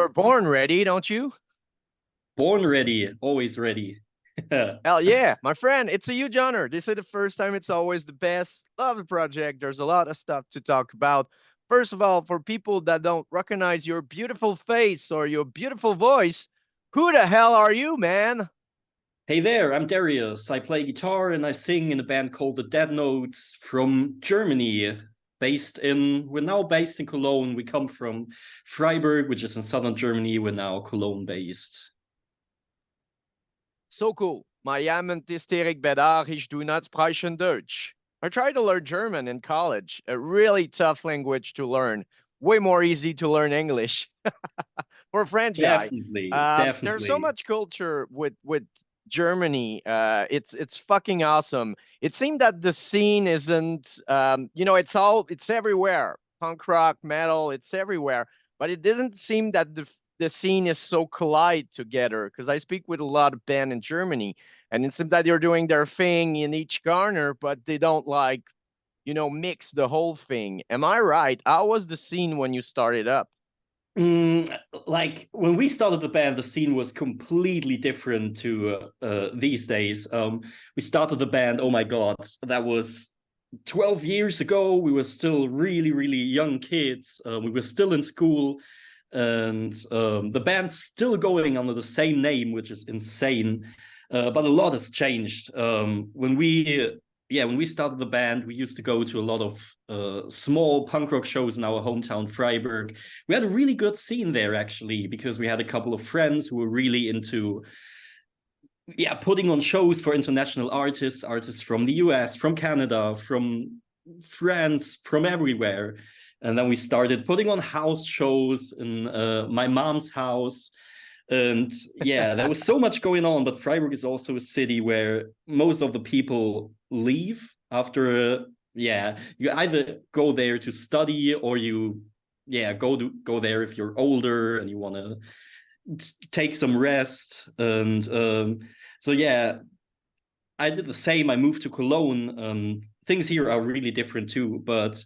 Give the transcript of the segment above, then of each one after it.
you're born ready, don't you? Born ready, always ready. Hell yeah, my friend, it's a huge honor. This is the first time, it's always the best. Love the project. There's a lot of stuff to talk about. First of all, for people that don't recognize your beautiful face or your beautiful voice, who the hell are you, man? Hey there, I'm Darius. I play guitar and I sing in a band called the Deadnotes from Germany. We're now based in Cologne. We come from Freiburg, which is in southern Germany. We're now Cologne based. So cool. My Namen ist Erik Bedar. Ich do not sprechen Deutsch. I tried to learn German in college, a really tough language to learn. Way more easy to learn English. For a French guy. Definitely, There's so definitely. much culture with Germany. It's fucking awesome. It seemed that the scene isn't it's everywhere. Punk rock, metal, it's everywhere. But it doesn't seem that the scene is so collide together. Because I speak with a lot of band in Germany, and it seems that they're doing their thing in each corner, but they don't like mix the whole thing. Am I right? How was the scene when you started up? Mm, like when we started the band, the scene was completely different to these days. We started the band, oh my God, that was 12 years ago. We were still really, really young kids. We were still in school, and the band's still going under the same name, which is insane. But a lot has changed. When we started the band, we used to go to a lot of small punk rock shows in our hometown, Freiburg. We had a really good scene there, actually, because we had a couple of friends who were really into putting on shows for international artists from the US, from Canada, from France, from everywhere. And then we started putting on house shows in my mom's house. And yeah, there was so much going on. But Freiburg is also a city where most of the people leave after, you either go there to study or go there if you're older and you want to take some rest. And so, yeah, I did the same. I moved to Cologne. Things here are really different too. But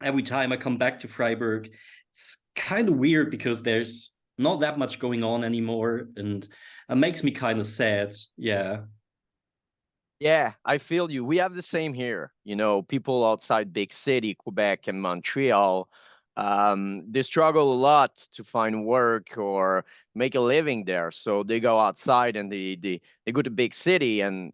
every time I come back to Freiburg, it's kind of weird because there's not that much going on anymore, and it makes me kind of sad. Yeah. Yeah, I feel you. We have the same here. People outside big city, Quebec and Montreal, they struggle a lot to find work or make a living there. So they go outside and they go to big city and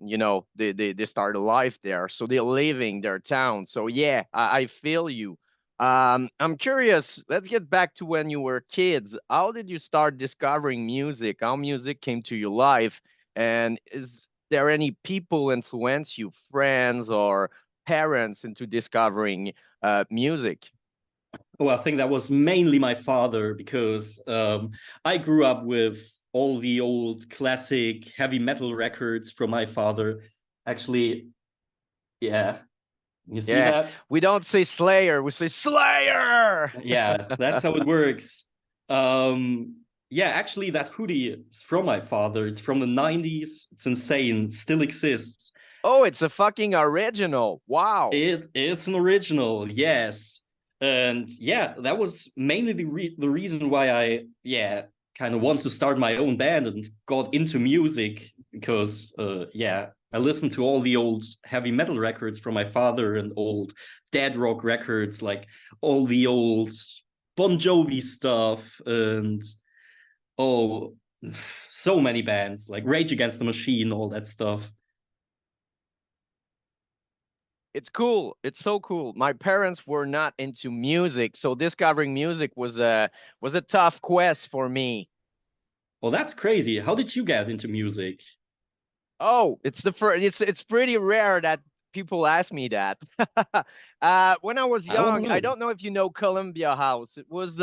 they start a life there. So they're leaving their town. So yeah, I feel you. I'm curious. Let's get back to when you were kids. How did you start discovering music? How music came to your life? And is there any people influence you, friends or parents, into discovering music? Well, I think that was mainly my father because I grew up with all the old classic heavy metal records from my father. Actually, yeah, you see Yeah, that? we don't say Slayer, we say Slayer. Yeah, that's how it works. Yeah, actually, that hoodie is from my father. It's from the 90s. It's insane. It still exists. Oh, it's a fucking original. Wow. It's an original, yes. And yeah, that was mainly the reason why I kind of want to start my own band and got into music because I listened to all the old heavy metal records from my father and old dead rock records, like all the old Bon Jovi stuff and oh, so many bands like Rage Against the Machine, all that stuff. It's cool. It's so cool. My parents were not into music, so discovering music was a tough quest for me. Well, that's crazy. How did you get into music? Oh, it's the first. It's pretty rare that people ask me that. When I was I don't young, I know. don't know if you know Columbia House. It was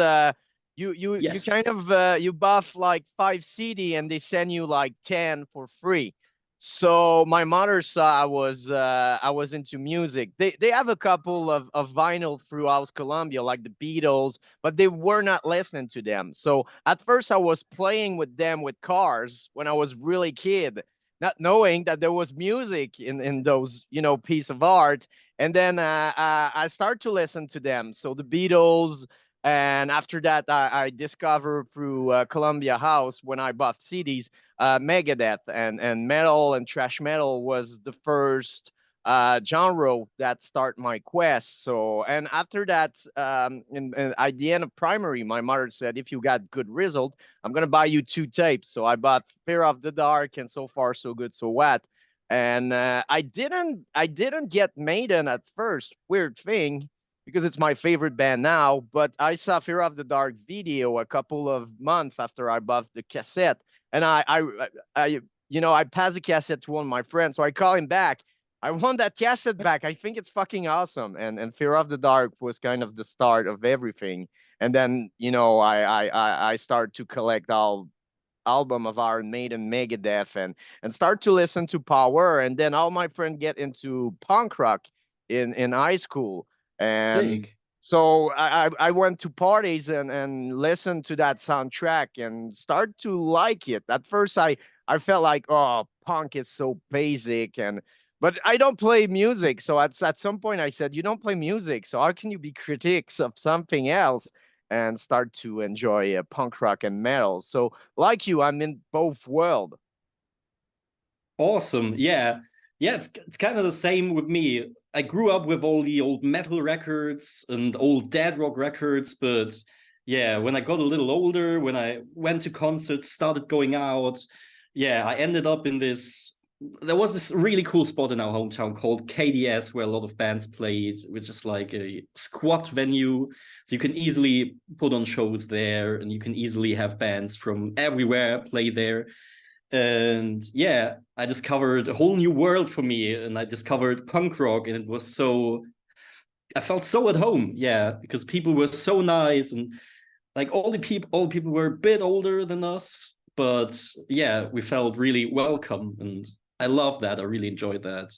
you Yes. kind of you buff like 5 CD and they send you like 10 for free. So my mother saw I was into music. They have a couple of vinyl throughout Columbia, like the Beatles, but they were not listening to them. So at first I was playing with them with cars when I was really kid, not knowing that there was music in those piece of art. And then I start to listen to them. So the Beatles, And after that, I discovered through Columbia House when I bought CDs, Megadeth and metal and thrash metal was the first genre that start my quest. So, and after that, at the end of primary, my mother said, if you got good result, I'm gonna buy you two tapes. So I bought Fear of the Dark and So Far So Good So What. And I didn't get Maiden at first. Weird thing because it's my favorite band now. But I saw Fear of the Dark video a couple of months after I bought the cassette, and I passed the cassette to one of my friends, so I call him back. I want that cassette back. I think it's fucking awesome. And Fear of the Dark was kind of the start of everything. And then I start to collect all album of Iron Maiden, Megadeth, and start to listen to Power. And then all my friends get into punk rock in high school, and Sick. so I went to parties and listened to that soundtrack and start to like it. At first, I felt like, oh, punk is so basic, and but I don't play music. So at some point I said, you don't play music, so how can you be critics of something else? And start to enjoy punk rock and metal. So like you, I'm in both world. Awesome. Yeah. Yeah, it's kind of the same with me. I grew up with all the old metal records and old dead rock records, but yeah, when I got a little older, when I went to concerts, started going out, yeah, I ended up in this. There was this really cool spot in our hometown called KDS where a lot of bands played, which is like a squat venue. So you can easily put on shows there and you can easily have bands from everywhere play there. And yeah, I discovered a whole new world for me, and I discovered punk rock, and it was so, I felt so at home. Yeah, because people were so nice, and like all people were a bit older than us, but yeah, we felt really welcome, and I love that. I really enjoyed that.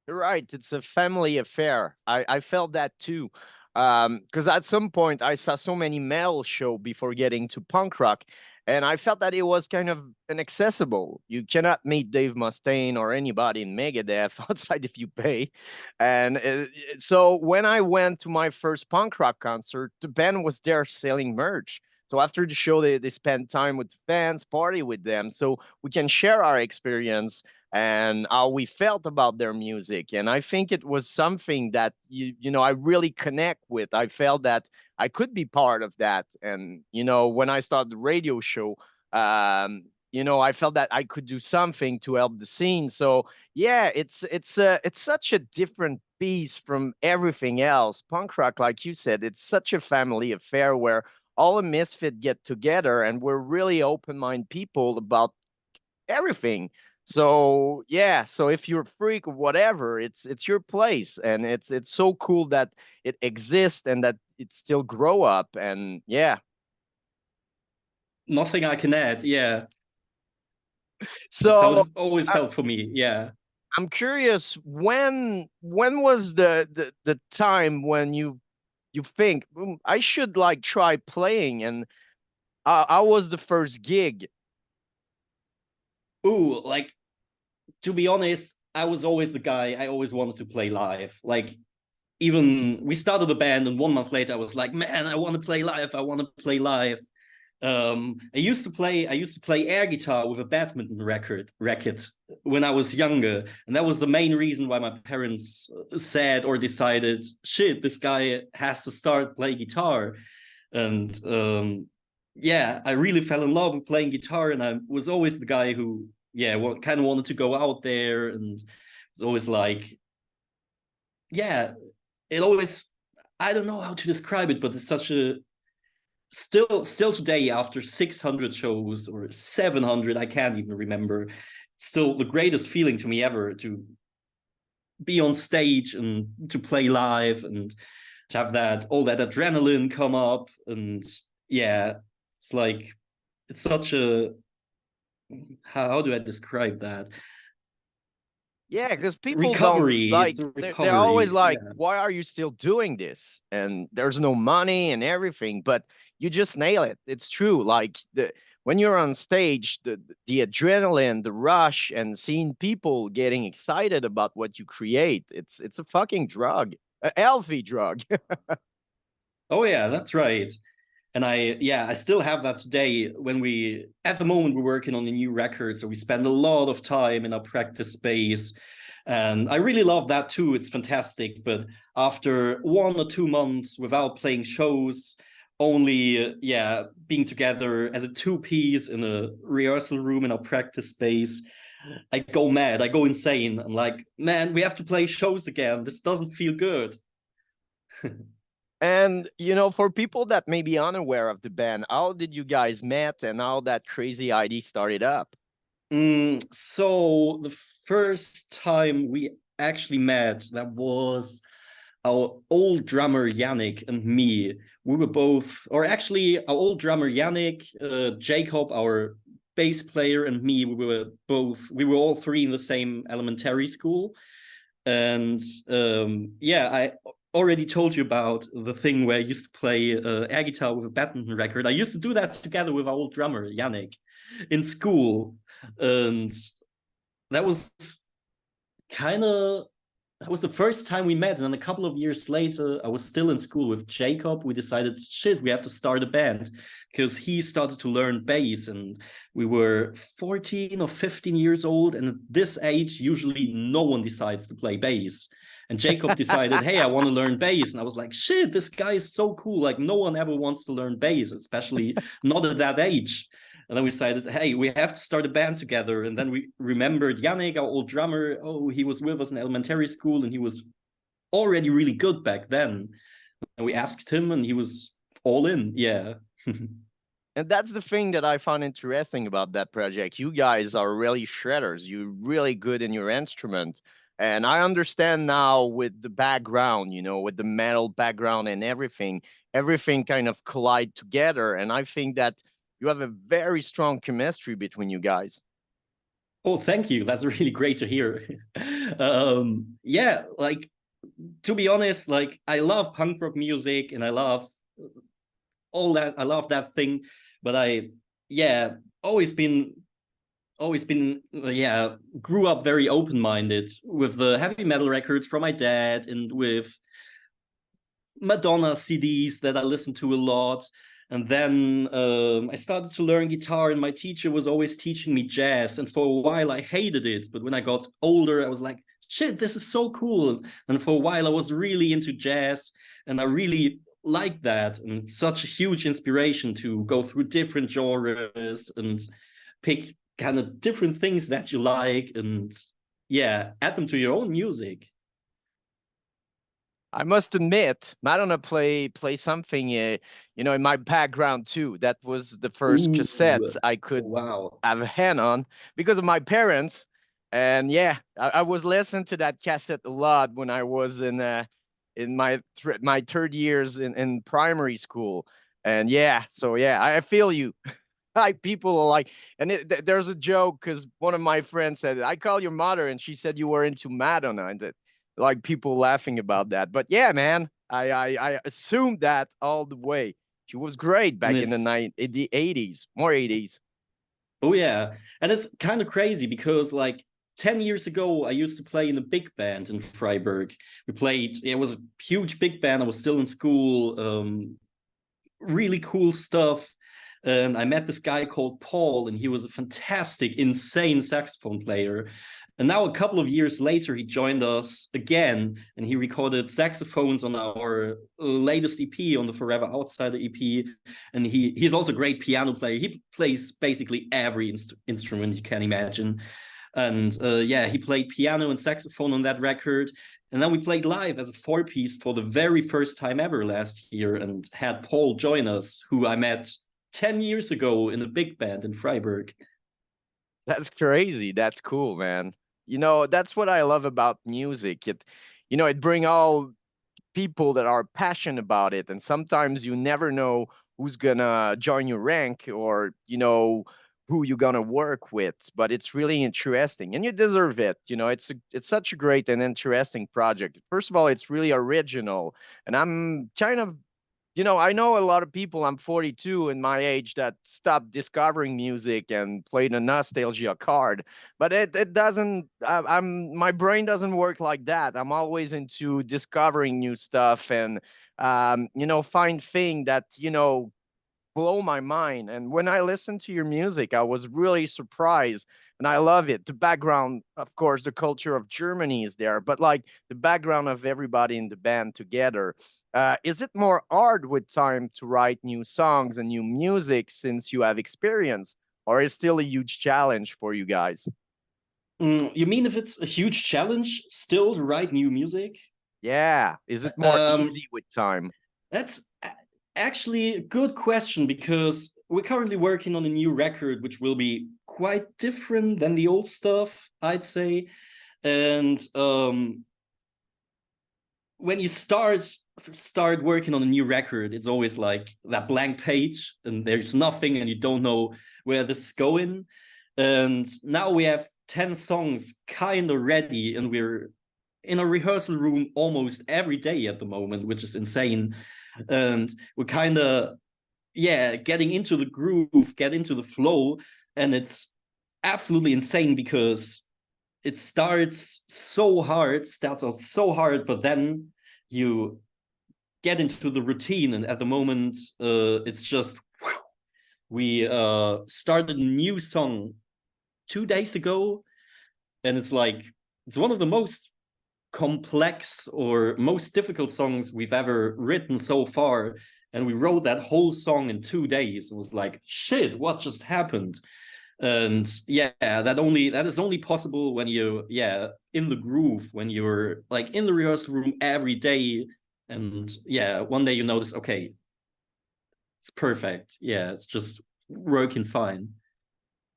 You're right. It's a family affair. I felt that too. Because at some point I saw so many metal show before getting to punk rock, and I felt that it was kind of inaccessible. You cannot meet Dave Mustaine or anybody in Megadeth outside if you pay. And so when I went to my first punk rock concert, the band was there selling merch. So after the show, they spend time with the fans, party with them, so we can share our experience and how we felt about their music. And I think it was something that I really connect with. I felt that I could be part of that. And when I started the radio show, I felt that I could do something to help the scene. So yeah, it's such a different piece from everything else. Punk rock, like you said, it's such a family affair where all the misfit get together and we're really open-minded people about everything. So yeah, so if you're a freak or whatever, it's your place, and it's so cool that it exists and that it still grow up. And yeah, Nothing I can add. Yeah, that's how so it always I, felt for me. Yeah. I'm curious, when was the time when you think, I should like try playing, and I was the first gig. Ooh, like to be honest, I was always the guy. I always wanted to play live. Like even we started the band, and 1 month later, I was like, man, I want to play live. I want to play live. I used to play air guitar with a badminton racket when I was younger, and that was the main reason why my parents said or decided, shit, this guy has to start playing guitar. And yeah, I really fell in love with playing guitar, and I was always the guy who, yeah, kind of wanted to go out there, and it's always like, yeah, it always, I don't know how to describe it, but it's such a still today after 600 shows or 700, I can't even remember, still the greatest feeling to me ever to be on stage and to play live and to have that all that adrenaline come up. And yeah, it's like it's such a, how do I describe that, Yeah, because people don't recovery. It's like, a they're always recovery. like, Yeah. why are you still doing this? And there's no money and everything, but you just nail it. It's true. Like when you're on stage, the adrenaline, the rush, and seeing people getting excited about what you create, it's a fucking drug, a healthy drug. Oh yeah, that's right. And I still have that today when at the moment, we're working on a new record. So we spend a lot of time in our practice space. And I really love that too. It's fantastic. But after 1 or 2 months without playing shows, only, being together as a two-piece in a rehearsal room in our practice space, I go mad. I go insane. I'm like, man, we have to play shows again. This doesn't feel good. And for people that may be unaware of the band, how did you guys met and how that crazy idea started up? So the first time we actually met, that was our old drummer Yannick and me. We were both, or actually, our old drummer Yannick, Jacob, our bass player, and me. We were all three in the same elementary school. And I already told you about the thing where I used to play air guitar with a badminton record. I used to do that together with our old drummer Yannick in school, and that was kind of that was the first time we met. And then a couple of years later, I was still in school with Jacob. We decided, shit, we have to start a band because he started to learn bass. And we were 14 or 15 years old. And at this age, usually no one decides to play bass. And Jacob decided, hey, I want to learn bass. And I was like, shit, this guy is so cool. Like, no one ever wants to learn bass, especially not at that age. And then we decided, hey, we have to start a band together. And then we remembered Yannick, our old drummer. Oh, he was with us in elementary school and he was already really good back then. And we asked him and he was all in. Yeah. And that's the thing that I found interesting about that project. You guys are really shredders. You're really good in your instrument. And I understand now with the background, with the metal background and everything kind of collide together. And I think that you have a very strong chemistry between you guys. Oh, thank you. That's really great to hear. Like, to be honest, like I love punk rock music and I love all that. I love that thing, but yeah, always been grew up very open-minded with the heavy metal records from my dad and with Madonna CDs that I listened to a lot. And then I started to learn guitar, and my teacher was always teaching me jazz. And for a while, I hated it. But when I got older, I was like, shit, this is so cool. And for a while, I was really into jazz, and I really like that. And it's such a huge inspiration to go through different genres and pick kind of different things that you like and, yeah, add them to your own music. I must admit, Madonna play something, in my background too. That was the first Ooh, cassette I could wow. have a hand on because of my parents. And yeah, I was listening to that cassette a lot when I was in my third years in primary school. And yeah, so yeah, I feel you. Like people are like, and there's a joke because one of my friends said, "I call your mother," and she said you were into Madonna, and that, like people laughing about that. But yeah, man, I assumed that all the way. She was great And back in it's in the 80s, more 80s. Oh yeah, and it's kind of crazy because like 10 years ago, I used to play in a big band in Freiburg. We played, it was a huge big band. I was still in school. Really cool stuff. And I met this guy called Paul, and he was a fantastic, insane saxophone player. And now, a couple of years later, he joined us again, and he recorded saxophones on our latest EP, on the Forever Outsider EP. And he's also a great piano player. He plays basically every instrument you can imagine. And he played piano and saxophone on that record. And then we played live as a four-piece for the very first time ever last year and had Paul join us, who I met 10 years ago in a big band in Freiburg. That's crazy. That's cool, man. That's what I love about music. It bring all people that are passionate about it, and sometimes you never know who's gonna join your rank or who you're gonna work with, but it's really interesting and you deserve it. It's such a great and interesting project. First of all, it's really original, and I'm kind of I know a lot of people, I'm 42 in my age, that stopped discovering music and played a nostalgia card. But it doesn't, my brain doesn't work like that. I'm always into discovering new stuff and, find thing that, blow my mind. And when I listened to your music, I was really surprised and I love it. The background, of course, the culture of Germany is there, but like the background of everybody in the band together. Is it more hard with time to write new songs and new music since you have experience, or is still a huge challenge for you guys? You mean if it's a huge challenge still to write new music? Yeah, is it more Um, easy with time? that's actually a good question because we're currently working on a new record, which will be quite different than the old stuff, I'd say. And when you start working on a new record, it's always like that blank page, and there's nothing, and you don't know where this is going. And now we have 10 songs kind of ready, and we're in a rehearsal room almost every day at the moment, which is insane. And we're kind of, yeah, getting into the groove, get into the flow. And it's absolutely insane because it starts out so hard, but then you get into the routine. And at the moment, it's just, we started a new song 2 days ago. And it's like, it's one of the most complex or most difficult songs we've ever written so far. And we wrote that whole song in 2 days. It was like, shit, what just happened? And yeah, that is only possible when you, yeah, in the groove, when you're like in the rehearsal room every day. And yeah, one day you notice, okay, it's perfect. Yeah, it's just working fine.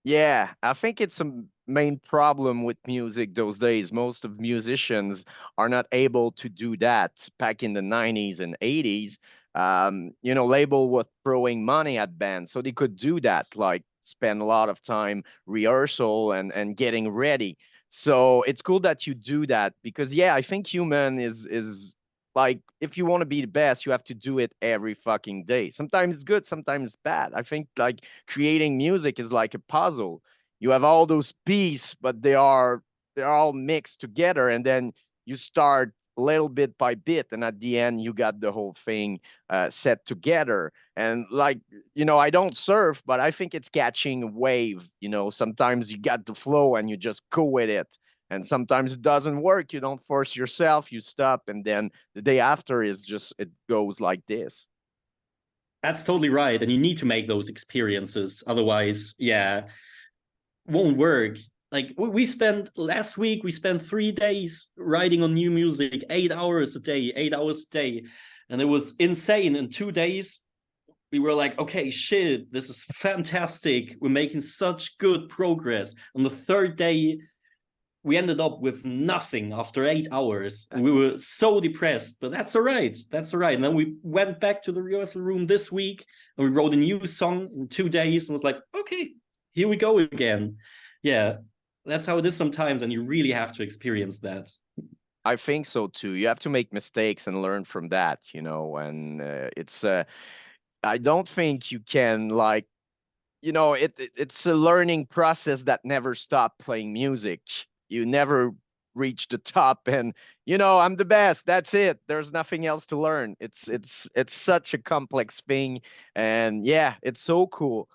Yeah, I think it's a main problem with music those days. Most of musicians are not able to do that. Back in the 90s and 80s, label was throwing money at bands, so they could do that, like spend a lot of time rehearsal and getting ready. So it's cool that you do that because yeah, I think human is like if you want to be the best, you have to do it every fucking day. Sometimes it's good, sometimes it's bad. I think like creating music is like a puzzle. You have all those pieces, but they're all mixed together, and then you start little bit by bit, and at the end you got the whole thing set together. And like I don't surf, but I think it's catching a wave. Sometimes you got the flow and you just go with it. And sometimes it doesn't work. You don't force yourself, you stop, and then the day after is just it goes like this. That's totally right. And you need to make those experiences. Otherwise, yeah, won't work. Like we spent last week, we spent 3 days writing on new music, 8 hours a day, 8 hours a day. And it was insane. In 2 days, we were like, okay, shit, this is fantastic. We're making such good progress. On the third day, we ended up with nothing after 8 hours. And we were so depressed, but that's all right. That's all right. And then we went back to the rehearsal room this week and we wrote a new song in 2 days and was like, okay, here we go again. Yeah, that's how it is sometimes. And you really have to experience that. I think so too. You have to make mistakes and learn from that, and it's I don't think you can like it's a learning process that never stop playing music. You never reach the top and I'm the best. That's it. There's nothing else to learn. It's such a complex thing. And yeah, it's so cool.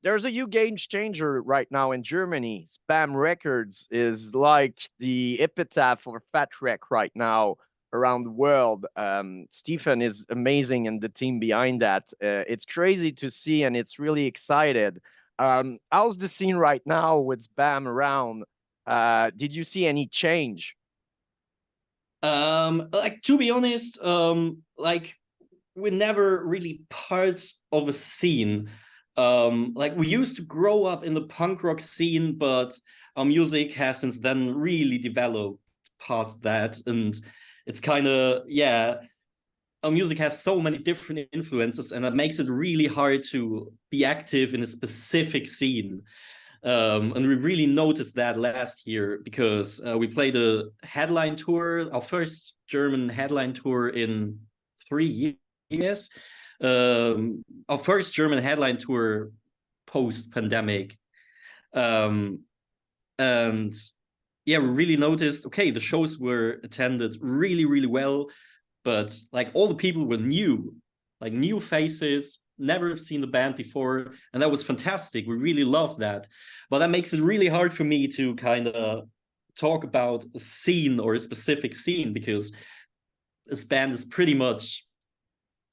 There's a new game changer right now in Germany. Spam Records is like the epitaph for Fat Wreck right now around the world. Stephen is amazing and the team behind that. It's crazy to see and it's really excited. How's the scene right now with Spam around? Did you see any change? Like to be honest, like we're never really part of a scene. Like we used to grow up in the punk rock scene, but our music has since then really developed past that. And it's kind of, yeah, our music has so many different influences, and that makes it really hard to be active in a specific scene. And we really noticed that last year because we played a headline tour, our first German headline tour in 3 years yes. Our first German headline tour post pandemic. Um, and yeah, we really noticed, okay, the shows were attended really, really well, but like all the people were new, like new faces, never seen the band before, and that was fantastic. We really loved that. But that makes it really hard for me to kind of talk about a scene or a specific scene because this band is pretty much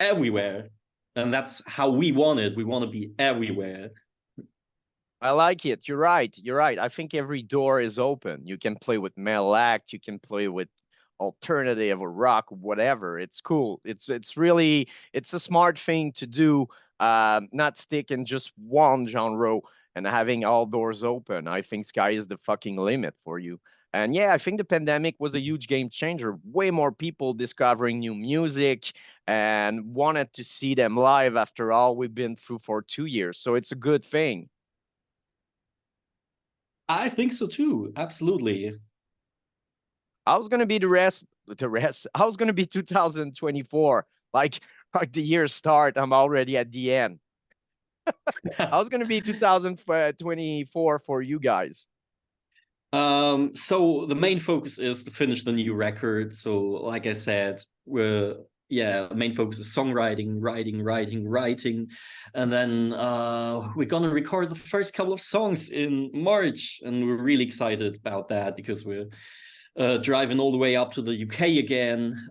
everywhere. And that's how we want it. We want to be everywhere. I like it. You're right. You're right. I think every door is open. You can play with metal act. You can play with alternative or rock, whatever. It's cool. It's really it's a smart thing to do. Not stick in just one genre and having all doors open. I think sky is the fucking limit for you. And yeah, I think the pandemic was a huge game changer. Way more people discovering new music and wanted to see them live after all we've been through for 2 years. So it's a good thing. I think so too. Absolutely. I was gonna be the rest. I was gonna be 2024. Like the year start, I'm already at the end. I was gonna be 2024 for you guys. So the main focus is to finish the new record. So, like I said, we're yeah, the main focus is songwriting, writing, and then we're gonna record the first couple of songs in March, and we're really excited about that because we're driving all the way up to the UK again,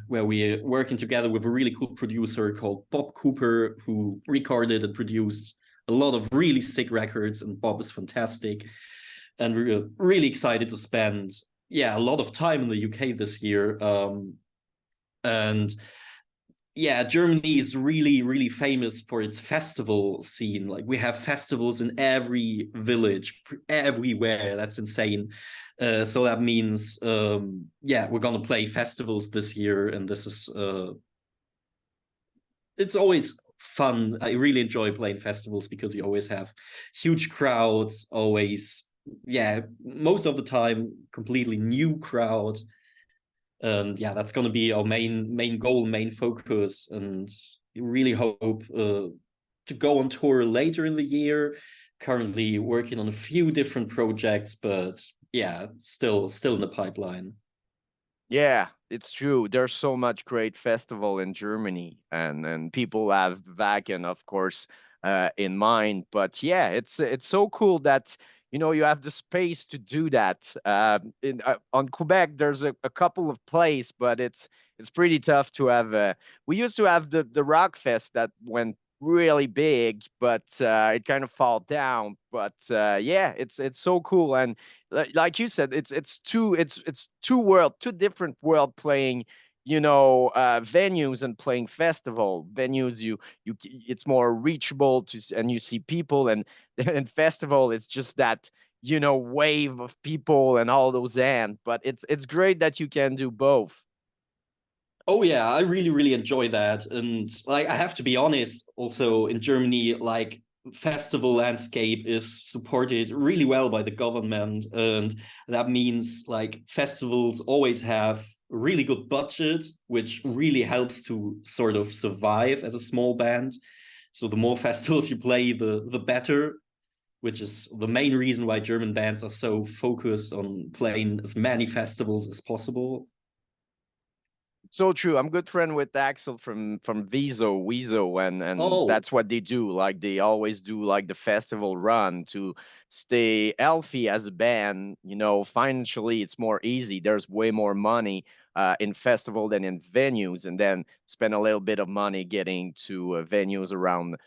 where we're working together with a really cool producer called Bob Cooper, who recorded and produced a lot of really sick records, and Bob is fantastic. And we're really excited to spend, yeah, a lot of time in the UK this year. And yeah, Germany is really, really famous for its festival scene. Like we have festivals in every village, everywhere. That's insane. So that means, yeah, we're gonna play festivals this year, and this is, it's always fun. I really enjoy playing festivals because you always have huge crowds, always, yeah, most of the time, completely new crowd. And yeah, that's going to be our main goal, main focus, and we really hope to go on tour later in the year. Currently working on a few different projects, but yeah, still in the pipeline. Yeah, it's true. There's so much great festival in Germany, and people have Wacken, of course, in mind. But yeah, it's so cool that you have the space to do that. On Quebec, there's a couple of places, but it's pretty tough to have. We used to have the Rock Fest that went really big, but it kind of fall down. But yeah, it's so cool. And like you said, it's two different world playing, venues and playing festival venues. It's more reachable and you see people, and festival is just that wave of people and all those but it's great that you can do both. Oh yeah, I really really enjoy that, and like I have to be honest, also in Germany, like festival landscape is supported really well by the government, and that means like festivals always have a really good budget, which really helps to sort of survive as a small band. So the more festivals you play, the better, which is the main reason why German bands are so focused on playing as many festivals as possible. So true. I'm good friend with Axel from Weezo, and Oh, that's what they do. Like they always do like the festival run to stay healthy as a band. Financially it's more easy. There's way more money in festival than in venues, and then spend a little bit of money getting to venues around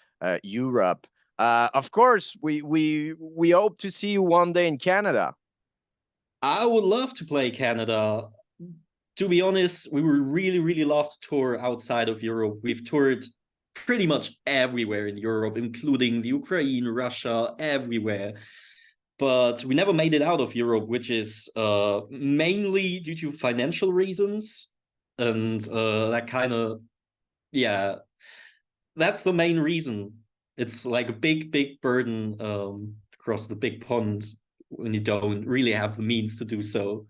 Europe. Of course, we hope to see you one day in Canada. I would love to play Canada. To be honest, we would really, really love to tour outside of Europe. We've toured pretty much everywhere in Europe, including the Ukraine, Russia, everywhere. But we never made it out of Europe, which is mainly due to financial reasons. And that kind of, yeah, that's the main reason. It's like a big, big burden across the big pond when you don't really have the means to do so.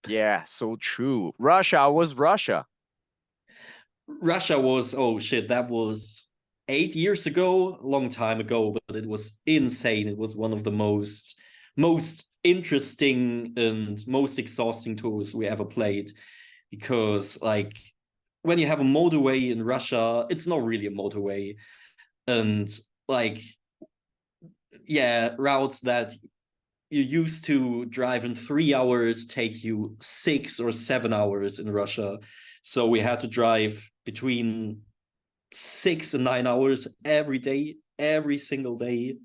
Yeah, so true. Russia was Russia. Russia was, oh shit, that was 8 years ago, a long time ago, but it was insane. It was one of the most interesting and most exhausting tours we ever played, because like when you have a motorway in Russia, it's not really a motorway. And like, yeah, routes that you used to drive in 3 hours take you 6 or 7 hours in Russia. So we had to drive between 6 and 9 hours every day, every single day.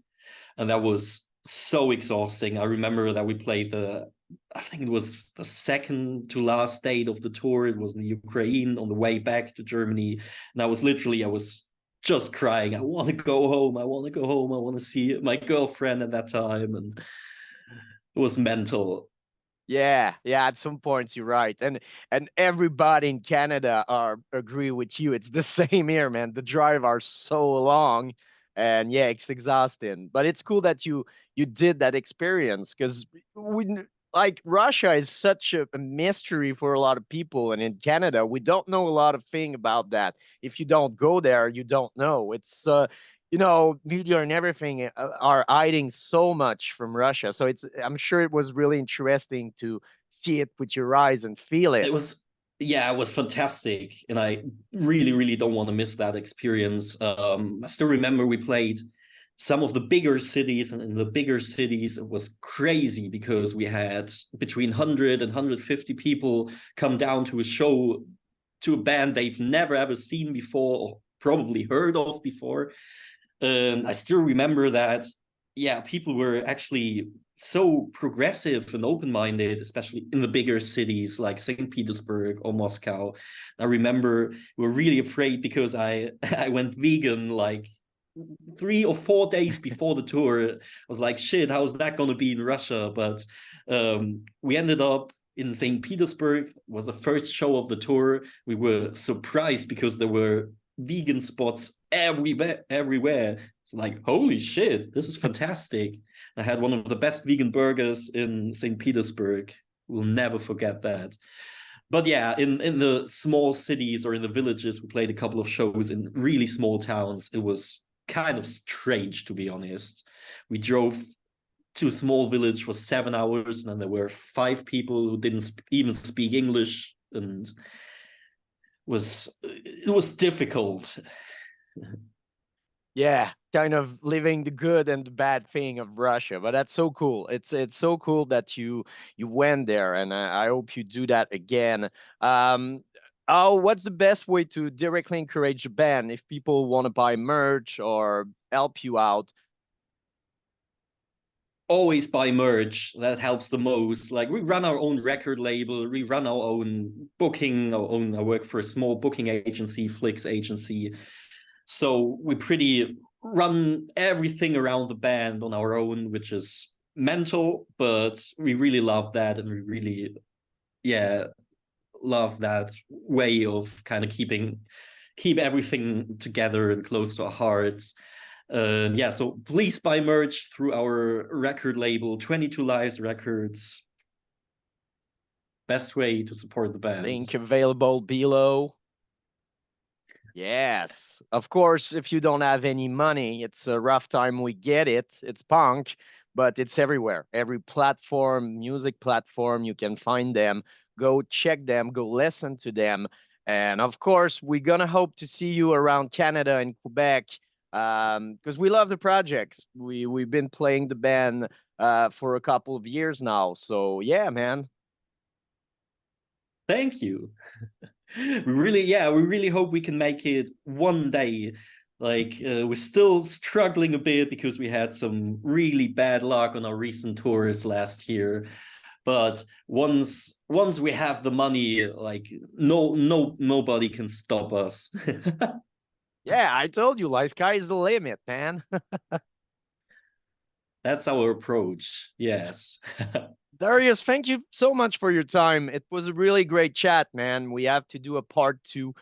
And that was so exhausting. I remember that we played I think it was the second to last date of the tour. It was in Ukraine on the way back to Germany. And I was just crying. I want to go home. I want to go home. I want to see my girlfriend at that time. And it was mental. Yeah, yeah. At some points, you're right, and everybody in Canada are agree with you. It's the same here, man. The drive are so long, and yeah, it's exhausting. But it's cool that you did that experience because like Russia is such a mystery for a lot of people, and in Canada, we don't know a lot of thing about that. If you don't go there, you don't know. It's media and everything are hiding so much from Russia. So I'm sure it was really interesting to see it with your eyes and feel it. It was, yeah, it was fantastic. And I really, really don't want to miss that experience. I still remember we played some of the bigger cities, and in the bigger cities it was crazy because we had between 100 and 150 people come down to a show, to a band they've never ever seen before or probably heard of before. And I still remember that, yeah, people were actually so progressive and open-minded, especially in the bigger cities like St. Petersburg or Moscow. I remember we were really afraid because I I went vegan like 3 or 4 days before the tour. I was like, shit, how's that going to be in Russia? But we ended up in St. Petersburg. It was the first show of the tour. We were surprised because there were vegan spots everywhere. It's like, holy shit, this is fantastic. I had one of the best vegan burgers in St. Petersburg. We'll never forget that. But yeah, in the small cities or in the villages, we played a couple of shows in really small towns. It was kind of strange, to be honest. We drove to a small village for 7 hours, and then there were 5 people who didn't even speak English, and it was difficult. Yeah, kind of living the good and the bad thing of Russia. But that's so cool. It's so cool that you went there, and I hope you do that again. Um, oh, what's the best way to directly encourage a band if people want to buy merch or help you out? Always buy merch. That helps the most. Like, we run our own record label, we run our own booking, our own. I work for a small booking agency, Flix agency. So we pretty run everything around the band on our own, which is mental, but we really love that, and we really, yeah, love that way of kind of keep everything together and close to our hearts. Yeah, so please buy merch through our record label, 22 Lives Records. Best way to support the band. Link available below. Yes, of course, if you don't have any money, it's a rough time. We get it. It's punk, but it's everywhere. Every platform, music platform, you can find them. Go check them, go listen to them. And of course, we're gonna hope to see you around Canada and Quebec because we love the projects. We've been playing the band for a couple of years now. So yeah, man. Thank you. We really hope we can make it one day. Like, we're still struggling a bit because we had some really bad luck on our recent tours last year. But once we have the money, like, nobody can stop us. Yeah, I told you, like sky is the limit, man. That's our approach. Yes. Darius, thank you so much for your time. It was a really great chat, man. We have to do a part two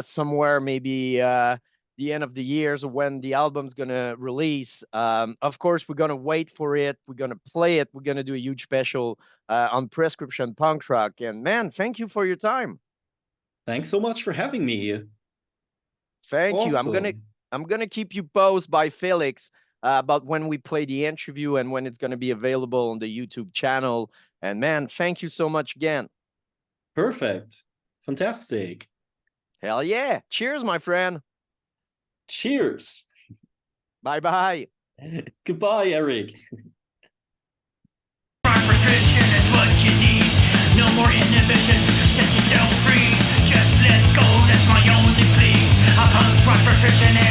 somewhere, maybe the end of the year, so when the album's gonna release. Of course, we're gonna wait for it. We're gonna play it. We're gonna do a huge special on Prescription Punk Rock. And man, thank you for your time. Thanks so much for having me. Thank you. Awesome. I'm gonna keep you posted by Felix about when we play the interview and when it's gonna be available on the YouTube channel. And man, thank you so much again. Perfect. Fantastic. Hell yeah. Cheers, my friend. Cheers. Bye bye. Goodbye, Eric. Prescription is what you need. No more inhibition. Set yourself free. Just let go. That's my only plea. A punk rock prescription.